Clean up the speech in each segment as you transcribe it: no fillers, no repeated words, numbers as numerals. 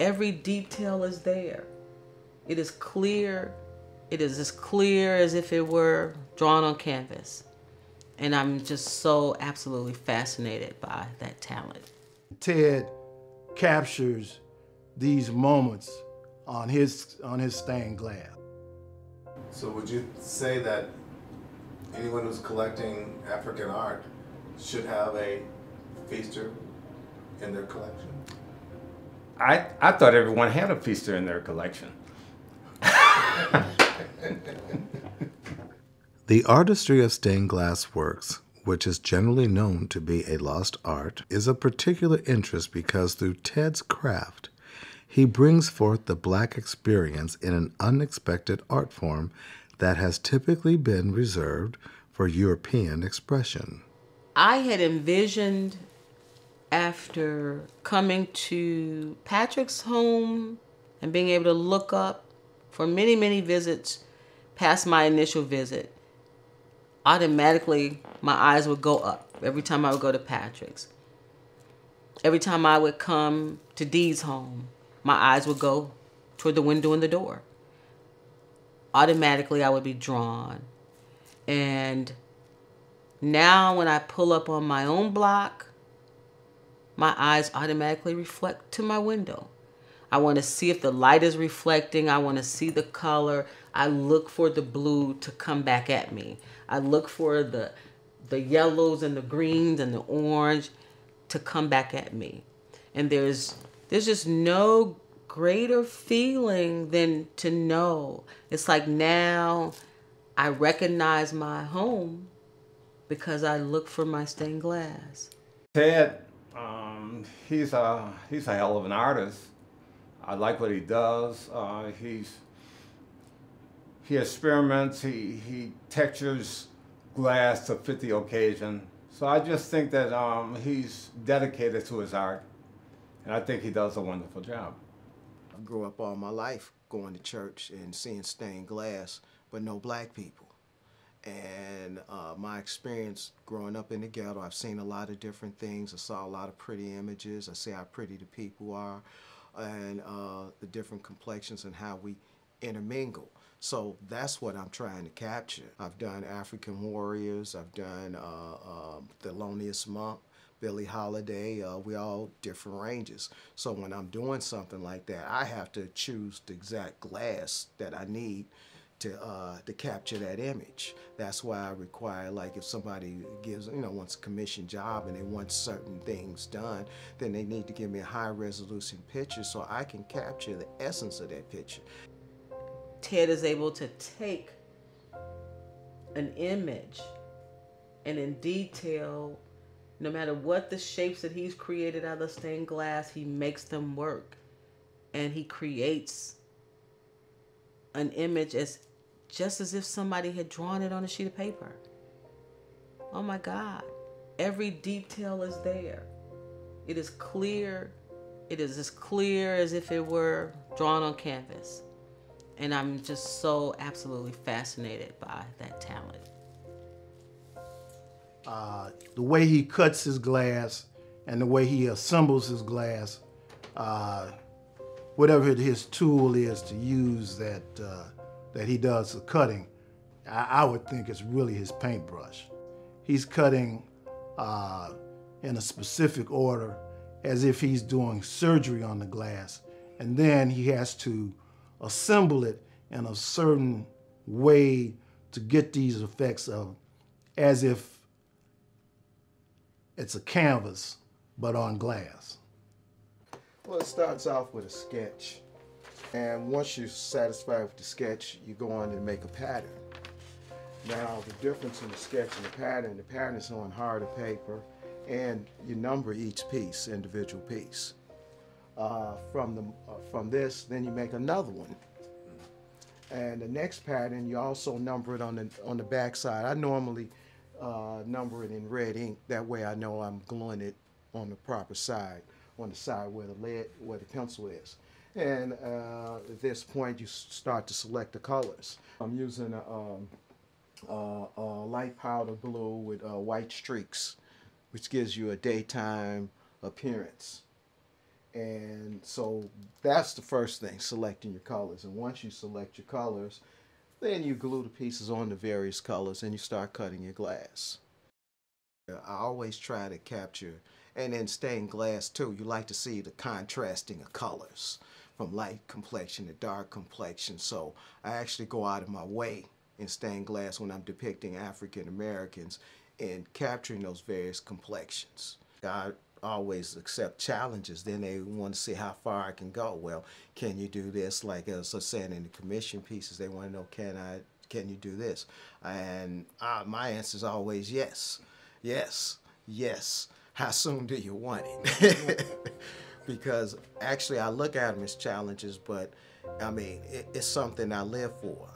Every detail is there. It is clear. It is as clear as if it were drawn on canvas. And I'm just so absolutely fascinated by that talent. Ted captures these moments on his stained glass. So would you say that anyone who's collecting African art should have a feaster in their collection? I thought everyone had a feaster in their collection. The artistry of stained glass works, which is generally known to be a lost art, is of particular interest because through Ted's craft, he brings forth the Black experience in an unexpected art form that has typically been reserved for European expression. I had envisioned, after coming to Patrick's home and being able to look up for many, many visits past my initial visit, automatically my eyes would go up every time I would go to Patrick's. Every time I would come to Dee's home, my eyes would go toward the window and the door. Automatically I would be drawn. And now when I pull up on my own block, my eyes automatically reflect to my window. I want to see if the light is reflecting. I want to see the color. I look for the blue to come back at me. I look for the yellows and the greens and the orange to come back at me. And there's just no greater feeling than to know. It's like now I recognize my home because I look for my stained glass. Ted, he's a hell of an artist. I like what he does. He experiments, he textures glass to fit the occasion. So I just think that he's dedicated to his art, and I think he does a wonderful job. I grew up all my life going to church and seeing stained glass, but no Black people. And my experience growing up in the ghetto, I've seen a lot of different things. I saw a lot of pretty images. I see how pretty the people are, and the different complexions and how we intermingle. So that's what I'm trying to capture. I've done African warriors. I've done Thelonious Monk, Billie Holiday. We all different ranges. So when I'm doing something like that, I have to choose the exact glass that I need to capture that image. That's why I require, like, if somebody gives, wants a commissioned job and they want certain things done, then they need to give me a high resolution picture so I can capture the essence of that picture. Ted is able to take an image and in detail, no matter what the shapes that he's created out of stained glass, he makes them work. And he creates an image just as if somebody had drawn it on a sheet of paper. Oh my God. Every detail is there. It is clear. It is as clear as if it were drawn on canvas. And I'm just so absolutely fascinated by that talent. The way he cuts his glass and the way he assembles his glass, whatever his tool is to use that he does the cutting, I would think it's really his paintbrush. He's cutting in a specific order as if he's doing surgery on the glass, and then he has to assemble it in a certain way to get these effects of as if it's a canvas but on glass. Well, it starts off with a sketch, and once you're satisfied with the sketch, you go on and make a pattern. Now, the difference in the sketch and the pattern is on harder paper, and you number each piece, individual piece. From this, then you make another one. And the next pattern, you also number it on the back side. I normally number it in red ink. That way I know I'm gluing it on the proper side, on the side where the pencil is. And at this point, you start to select the colors. I'm using a light powder blue with white streaks, which gives you a daytime appearance. And so that's the first thing, selecting your colors. And once you select your colors, then you glue the pieces on the various colors and you start cutting your glass. I always try to capture, and in stained glass too, you like to see the contrasting of colors from light complexion to dark complexion. So I actually go out of my way in stained glass when I'm depicting African Americans and capturing those various complexions. I always accept challenges. Then they want to see how far I can go. Well, can you do this? Like as I said in the commission pieces, they want to know, can you do this? And my answer is always yes, yes, yes. How soon do you want it? Because actually I look at them as challenges, but I mean, it's something I live for.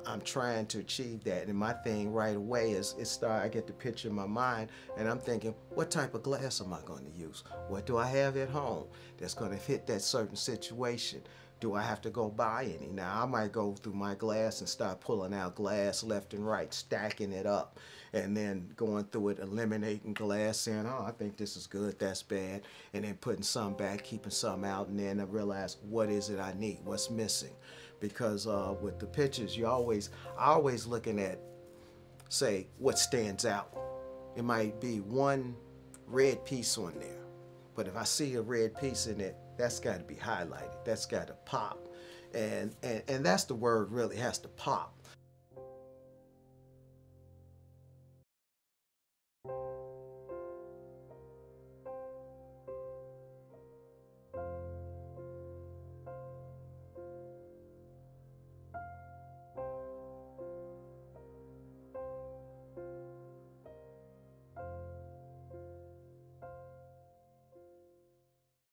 I'm trying to achieve that. And my thing right away is I get the picture in my mind and I'm thinking, what type of glass am I going to use? What do I have at home that's going to fit that certain situation? Do I have to go buy any? Now, I might go through my glass and start pulling out glass left and right, stacking it up, and then going through it, eliminating glass, saying, oh, I think this is good, that's bad, and then putting some back, keeping some out, and then I realize, what is it I need? What's missing? Because with the pictures, I always looking at, say, what stands out. It might be one red piece on there, but if I see a red piece in it, that's got to be highlighted. That's got to pop. And that's the word, really has to pop.